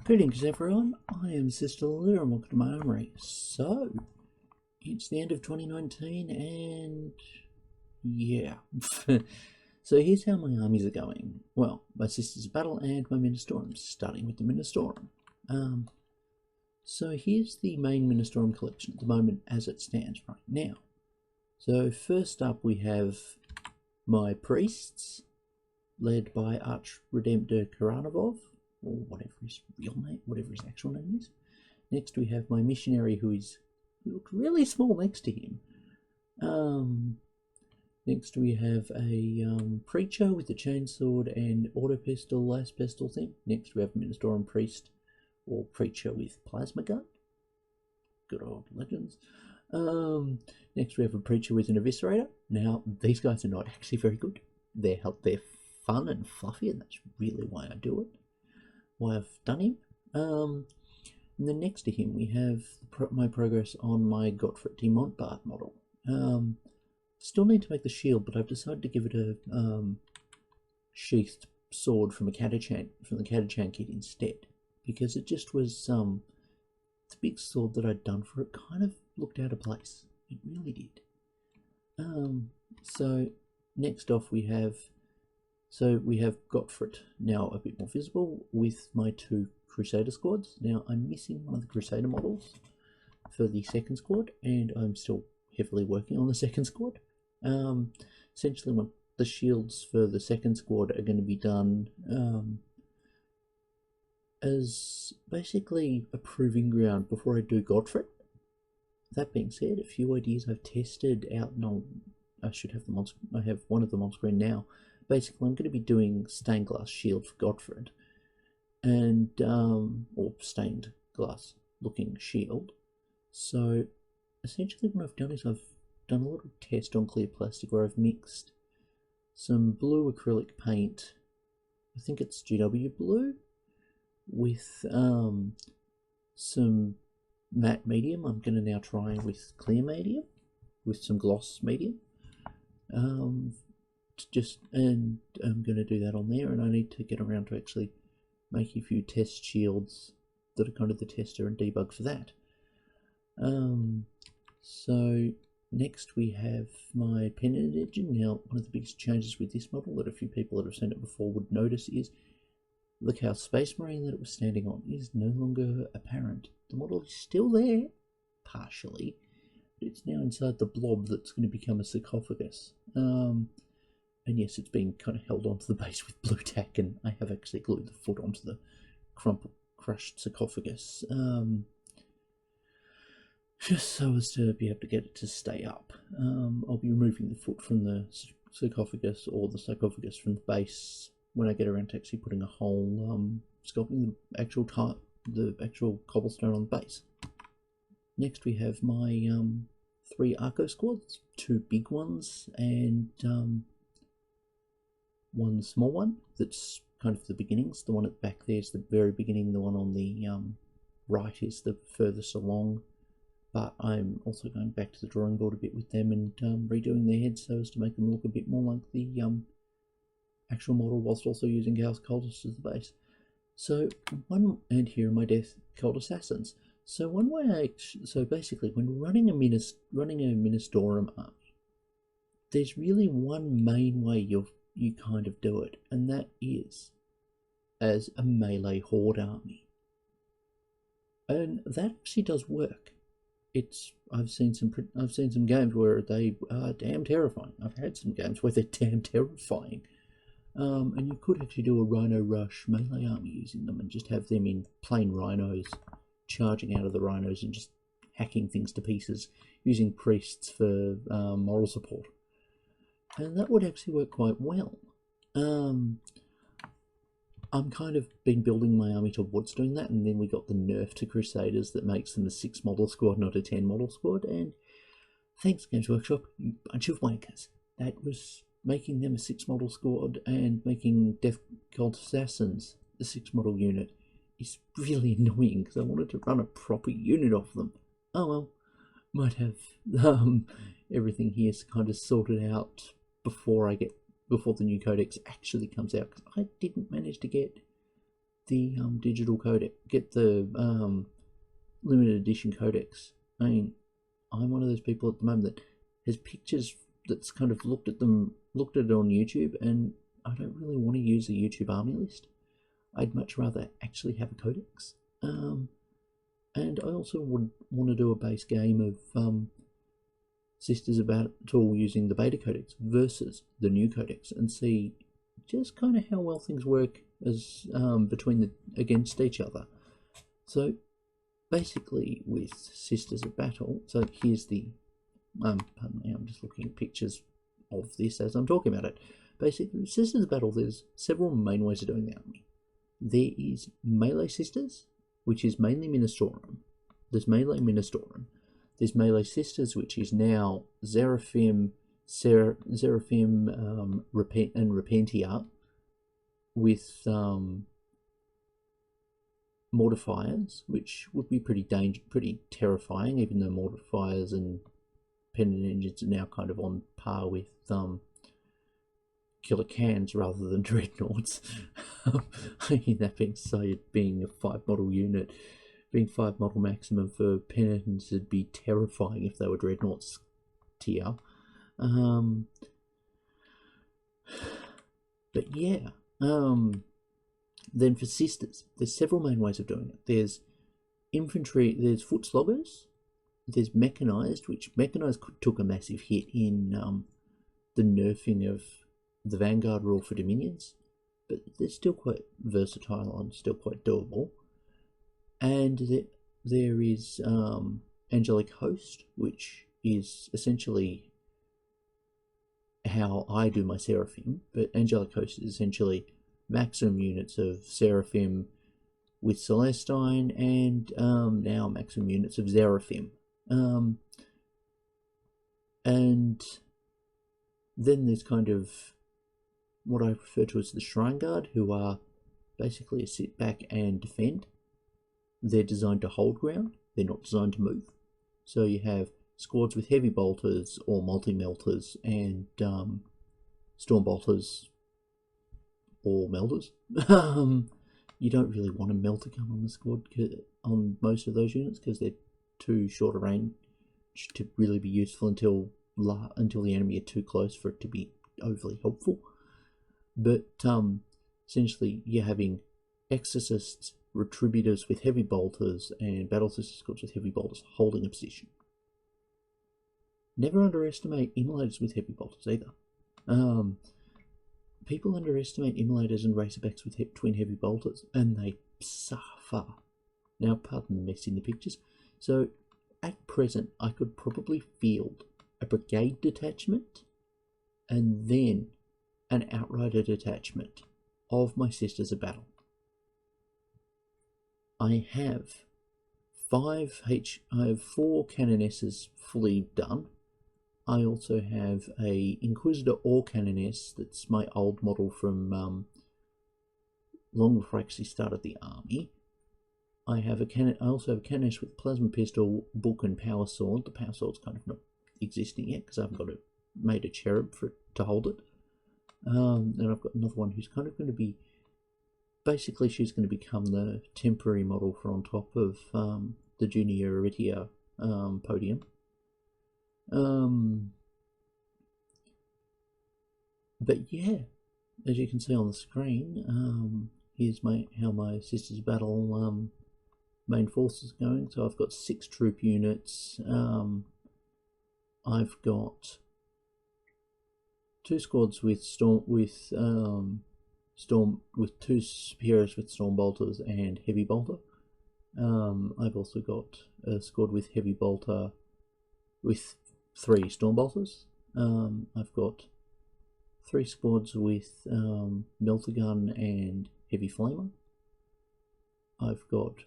Greetings everyone, I am Sister Lou and welcome to my armory. So, it's the end of 2019 and yeah. So here's how my armies are going. Well, my Sisters of Battle and my Ministorum, starting with the Ministorum. So here's the main Ministorum collection at the moment as it stands right now. So first up we have my Priests, led by Arch-Redemptor Karanavov, or whatever his real name, whatever his actual name is. Next we have my missionary who looks really small next to him. Next we have a preacher with a chainsword and auto pistol, last pistol thing. Next we have a Ministorum priest or preacher with plasma gun. Good old legends. Next we have a preacher with an eviscerator. Now these guys are not actually very good. They're fun and fluffy, and that's really why I do it. Why I've done him. And then next to him we have my progress on my Gottfried de Montbard model. Still need to make the shield, but I've decided to give it a sheathed sword from the Catachan kit instead, because it just was the big sword that I'd done for it kind of looked out of place. It really did. So next off we have Gottfried, now a bit more visible, with my two Crusader squads. Now I'm missing one of the Crusader models for the second squad, and I'm still heavily working on the second squad. Essentially the shields for the second squad are going to be done as basically a proving ground before I do Gottfried. That being said, a few ideas I've tested out, and I should have them on. I have one of them on screen now. Basically, I'm going to be doing stained glass shield for Gottfried, and or stained glass looking shield. So essentially what I've done is I've done a little test on clear plastic where I've mixed some blue acrylic paint, I think it's GW blue, with some matte medium. I'm going to now try with clear medium, with some gloss medium. And I'm going to do that on there, and I need to get around to actually making a few test shields that are kind of the tester and debug for that. So next we have my pennant engine. Now one of the biggest changes with this model that a few people that have seen it before would notice is look how Space Marine that it was standing on is no longer apparent. The model is still there, partially, but it's now inside the blob that's going to become a sarcophagus. And yes, it's being kind of held onto the base with blue tack, and I have actually glued the foot onto the crushed sarcophagus, just so as to be able to get it to stay up. I'll be removing the foot from the sarcophagus, or the sarcophagus from the base, when I get around to actually putting a whole sculpting the actual cobblestone on the base. Next we have my 3 Arco squads, 2 big ones and one small one that's kind of the beginnings. The one at the back there is the very beginning, the one on the right is the furthest along, but I'm also going back to the drawing board a bit with them and redoing their heads so as to make them look a bit more like the actual model, whilst also using Gauss Cultists as the base. So and here are my Death Cult Assassins. So one way so basically when running a Ministorum army, there's really one main way you kind of do it, and that is as a melee horde army, and that actually does work. I've seen some games where they are damn terrifying. I've had some games where they're damn terrifying. And you could actually do a Rhino Rush melee army using them and just have them in plain rhinos, charging out of the rhinos and just hacking things to pieces, using priests for moral support. And that would actually work quite well. I'm kind of been building my army towards doing that, and then we got the nerf to Crusaders that makes them a 6 model squad, not a 10 model squad, and thanks Games Workshop, you bunch of wankers. That was making them a 6 model squad, and making Death Cult Assassins a 6 model unit is really annoying because I wanted to run a proper unit off them. Oh well, might have everything here kind of sorted out before the new codex actually comes out, because I didn't manage to get the digital codec, get the limited edition codecs. I mean, I'm one of those people at the moment that has pictures that's kind of looked at it on YouTube, and I don't really want to use a YouTube army list. I'd much rather actually have a codex. And I also would want to do a base game of Sisters of Battle using the beta codex versus the new codex, and see just kind of how well things work as against each other. So basically, with Sisters of Battle, so here's the pardon me, I'm just looking at pictures of this as I'm talking about it. Basically, with Sisters of Battle, there's several main ways of doing the army. There is Melee Sisters, which is mainly Ministorum. There's Melee Ministorum. There's Melee Sisters, which is now Seraphim, and Repentia, with Mortifiers, which would be pretty terrifying, even though Mortifiers and Pendant Engines are now kind of on par with Killer Cans rather than Dreadnoughts. I mean, that being said, being a 5 model unit, being 5 model maximum for Penitents would be terrifying if they were Dreadnoughts tier. But yeah, then for Sisters, there's several main ways of doing it. There's infantry, there's foot sloggers, there's mechanized, which mechanized took a massive hit in the nerfing of the Vanguard rule for Dominions, but they're still quite versatile and still quite doable. And there is Angelic Host, which is essentially how I do my Seraphim, but Angelic Host is essentially maximum units of Seraphim with Celestine, and now maximum units of Seraphim. And then there's kind of what I refer to as the Shrine Guard, who are basically a sit back and defend. They're designed to hold ground, they're not designed to move. So you have squads with heavy bolters or multi-melters and storm bolters or melters. You don't really want a melter gun on the squad on most of those units because they're too short a range to really be useful until the enemy are too close for it to be overly helpful. But essentially you're having Exorcists, Retributors with heavy bolters, and Battle Sister Squads with heavy bolters holding a position. Never underestimate Immolators with heavy bolters either. People underestimate Immolators and Racerbacks with twin heavy bolters, and they suffer. Now, pardon the mess in the pictures. So, at present, I could probably field a brigade detachment and then an outrider detachment of my Sisters of Battle. I have 4 Canonesses fully done. I also have a Inquisitor or Canoness, that's my old model from long before I actually started the army. I also have a Canoness with Plasma Pistol, Book, and Power Sword. The Power Sword's kind of not existing yet because I haven't made a cherub for it to hold it. And I've got another one who's kind of going to be, basically she's going to become the temporary model for on top of the Junior Aritia podium. But yeah, as you can see on the screen, here's how my Sisters Battle main force is going. So I've got 6 troop units. I've got 2 squads with with 2 heroes with storm bolters and heavy bolter. I've also got a squad with heavy bolter with 3 storm bolters. I've got 3 squads with melter gun and heavy flamer. I've got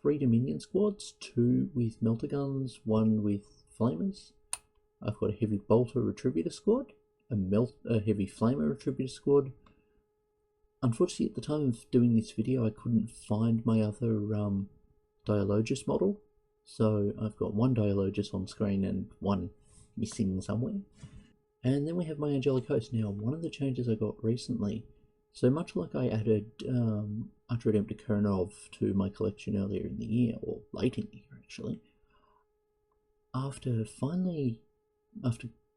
3 Dominion squads, 2 with melter guns, 1 with flamers. I've got a heavy bolter retributor squad, a heavy flamer retributor squad. Unfortunately, at the time of doing this video, I couldn't find my other Dialogus model, so I've got 1 Dialogus on screen and 1 missing somewhere. And then we have my Angelic Host. Now, one of the changes I got recently So much like I added Ultra Karanov to my collection earlier in the year, or late in the year actually, after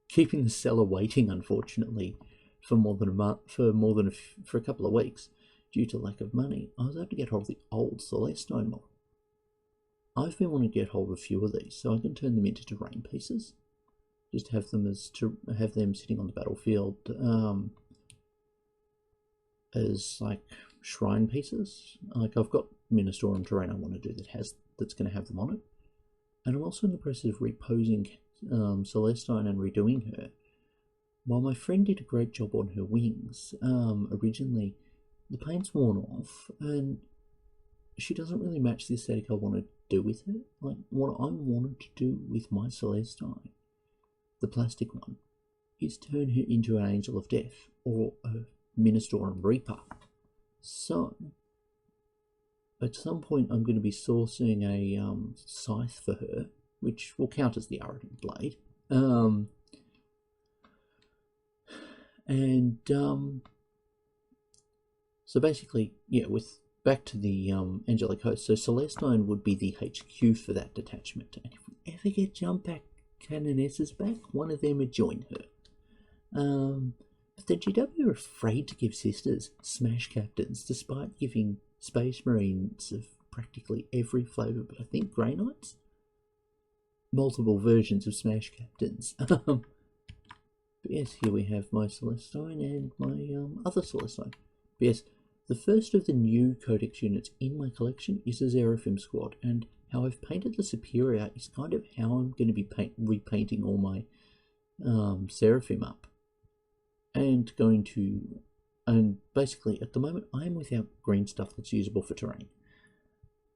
keeping the seller waiting, unfortunately, for more than a month, for a couple of weeks, due to lack of money, I was able to get hold of the old Celestine model. I've been wanting to get hold of a few of these, so I can turn them into terrain pieces. Just have them sitting on the battlefield as like shrine pieces. Like I've got Ministorum terrain I want to do that's going to have them on it, and I'm also in the process of reposing Celestine and redoing her. While my friend did a great job on her wings, originally the paint's worn off and she doesn't really match the aesthetic I want to do with her. Like what I wanted to do with my Celestine, the plastic one, is turn her into an Angel of Death or a Ministorum Reaper. So at some point I'm going to be sourcing a scythe for her, which will count as the Arrogant Blade. So basically, yeah, back to the Angelic Host. So Celestine would be the HQ for that detachment, and if we ever get jump back canonesses back, one of them would join her. But the GW are afraid to give sisters Smash Captains, despite giving Space Marines of practically every flavour, but I think Grey Knights? Multiple versions of Smash Captains. But yes, here we have my Celestine and my other Celestine. But yes, the first of the new Codex units in my collection is a Seraphim squad, and how I've painted the Superior is kind of how I'm going to be repainting all my Seraphim up. And basically at the moment I am without green stuff that's usable for terrain.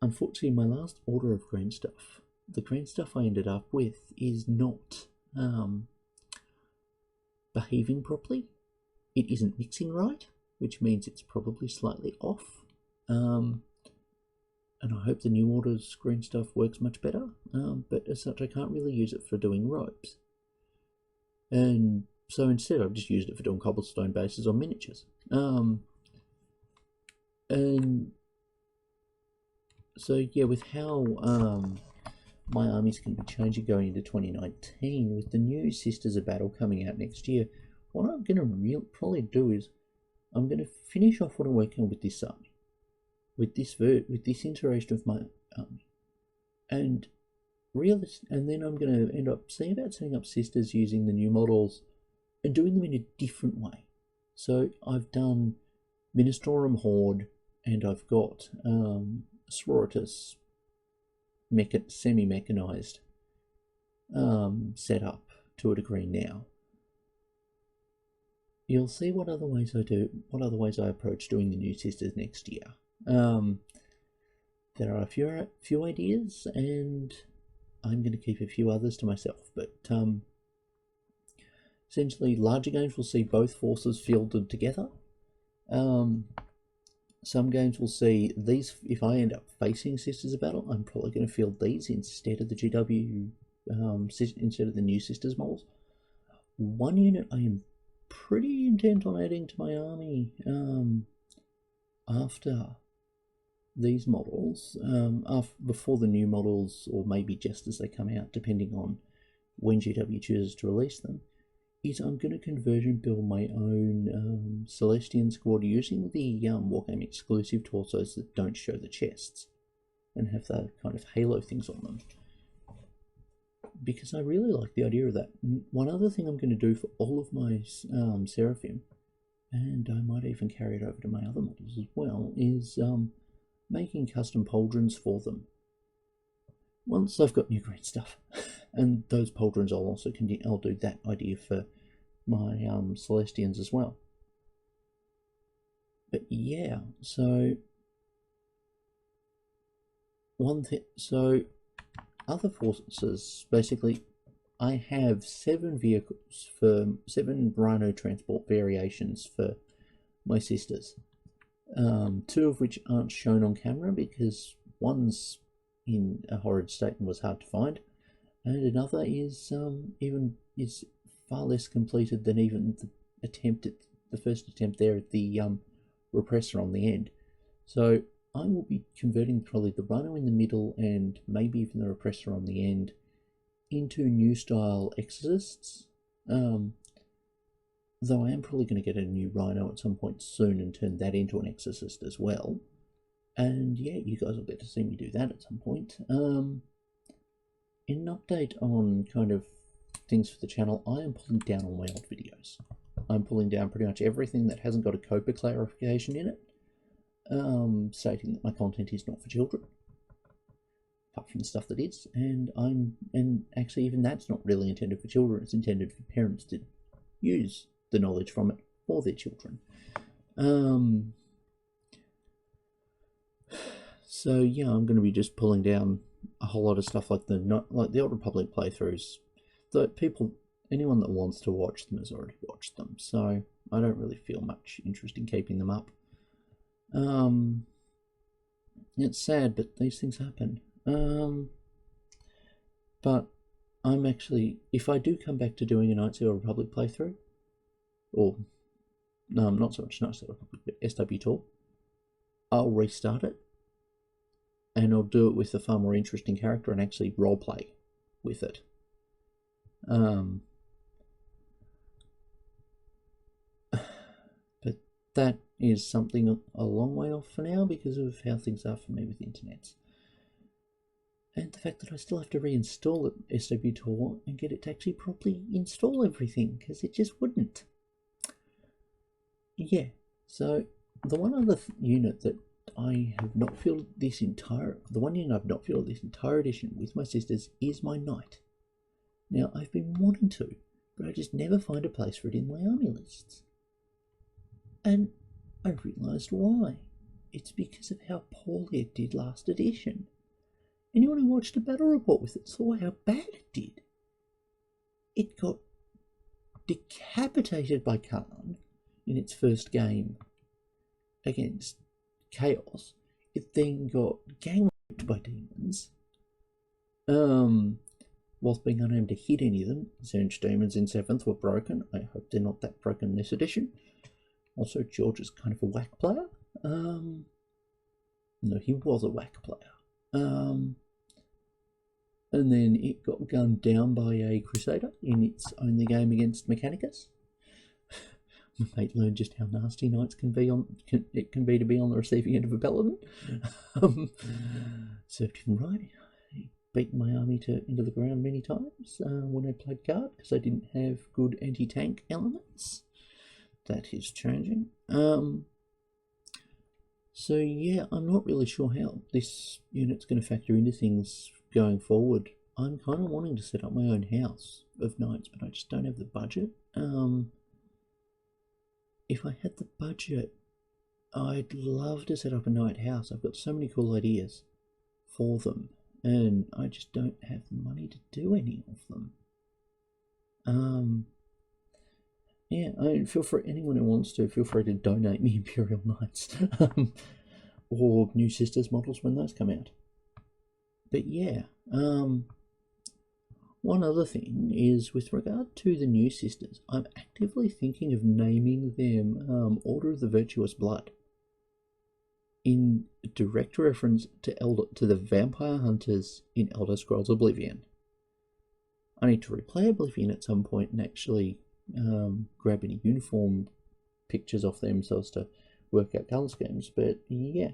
Unfortunately, my last order of green stuff, the green stuff I ended up with is not behaving properly. It isn't mixing right, which means it's probably slightly off. And I hope the new order's green stuff works much better. But as such, I can't really use it for doing ropes. And so instead I've just used it for doing cobblestone bases on miniatures. And so yeah, with how my armies can be changing going into 2019, with the new Sisters of Battle coming out next year, what I'm going to probably do is I'm going to finish off what I'm working on with this army, with this iteration of my army, and then I'm going to end up seeing about setting up Sisters using the new models and doing them in a different way. So I've done Ministorum Horde, and I've got Sororitas semi-mechanized set up to a degree now. You'll see what other ways I approach doing the new Sisters next year. There are a few ideas, and I'm going to keep a few others to myself, but essentially larger games will see both forces fielded together. Some games will see these, if I end up facing Sisters of Battle, I'm probably going to field these instead of the GW, instead of the new Sisters models. One unit I am pretty intent on adding to my army after these models, before the new models, or maybe just as they come out, depending on when GW chooses to release them, is I'm going to conversion build my own Celestian squad using the Wargame exclusive torsos that don't show the chests and have that kind of halo things on them, because I really like the idea of that. One other thing I'm going to do for all of my Seraphim, and I might even carry it over to my other models as well, is making custom pauldrons for them once I've got new green stuff. And those pauldrons I'll do that idea for my Celestians as well. But yeah, so other forces, basically I have 7 vehicles for 7 Rhino transport variations for my Sisters. 2 of which aren't shown on camera because one's in a horrid state and was hard to find, and another is far less completed than even the first attempt there at the repressor on the end. So I will be converting probably the Rhino in the middle and maybe even the repressor on the end into new style Exorcists. Though I am probably going to get a new Rhino at some point soon and turn that into an Exorcist as well. And yeah, you guys will get to see me do that at some point. In an update on kind of things for the channel, I am pulling down on my old videos. I'm pulling down pretty much everything that hasn't got a COPA clarification in it, stating that my content is not for children, apart from the stuff that is, and actually even that's not really intended for children. It's intended for parents to use the knowledge from it for their children. So yeah, I'm going to be just pulling down a whole lot of stuff like the Old Republic playthroughs. Anyone that wants to watch them has already watched them, so I don't really feel much interest in keeping them up. It's sad, but these things happen. But I'm actually, if I do come back to doing a Knights of the Old Republic playthrough, or not so much Knights of the Old Republic, but SW Tour, I'll restart it, and I'll do it with a far more interesting character and actually roleplay with it. But that is something a long way off for now because of how things are for me with the internet. And the fact that I still have to reinstall it, SW Tour, and get it to actually properly install everything, because it just wouldn't. Yeah, so the one other unit that I have not filled this entire, edition with my sisters is my knight. Now, I've been wanting to, but I just never find a place for it in my army lists. And I realised why. It's because of how poorly it did last edition. Anyone who watched a battle report with it saw how bad it did. It got decapitated by Khan in its first game against Chaos. It then got gang raped by demons. Whilst being unable to hit any of them. Zench demons in 7th were broken. I hope they're not that broken this edition. Also, George is kind of a whack player. No, he was a whack player. And then it got gunned down by a Crusader in its only game against Mechanicus. My mate learned just how nasty knights can be to be on the receiving end of a paladin. Served him right. He beat my army into the ground many times when I played guard because I didn't have good anti-tank elements. That is changing. So yeah, I'm not really sure how this unit's going to factor into things going forward. I'm kind of wanting to set up my own house of knights, but I just don't have the budget. If I had the budget, I'd love to set up a knight house. I've got so many cool ideas for them, and I just don't have the money to do any of them. Yeah, feel free, anyone who wants to, feel free to donate me Imperial Knights or New Sisters models when those come out. But yeah, one other thing is with regard to the New Sisters, I'm actively thinking of naming them Order of the Virtuous Blood, in direct reference to the vampire hunters in Elder Scrolls Oblivion. I need to replay Oblivion at some point and actually grab any uniform pictures off them so as to work out colour schemes, but yeah.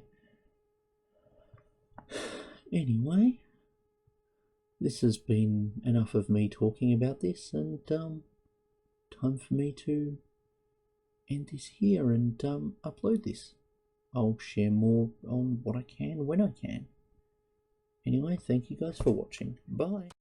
Anyway, this has been enough of me talking about this, and time for me to end this here and upload this. I'll share more on what I can when I can. Anyway, thank you guys for watching. Bye.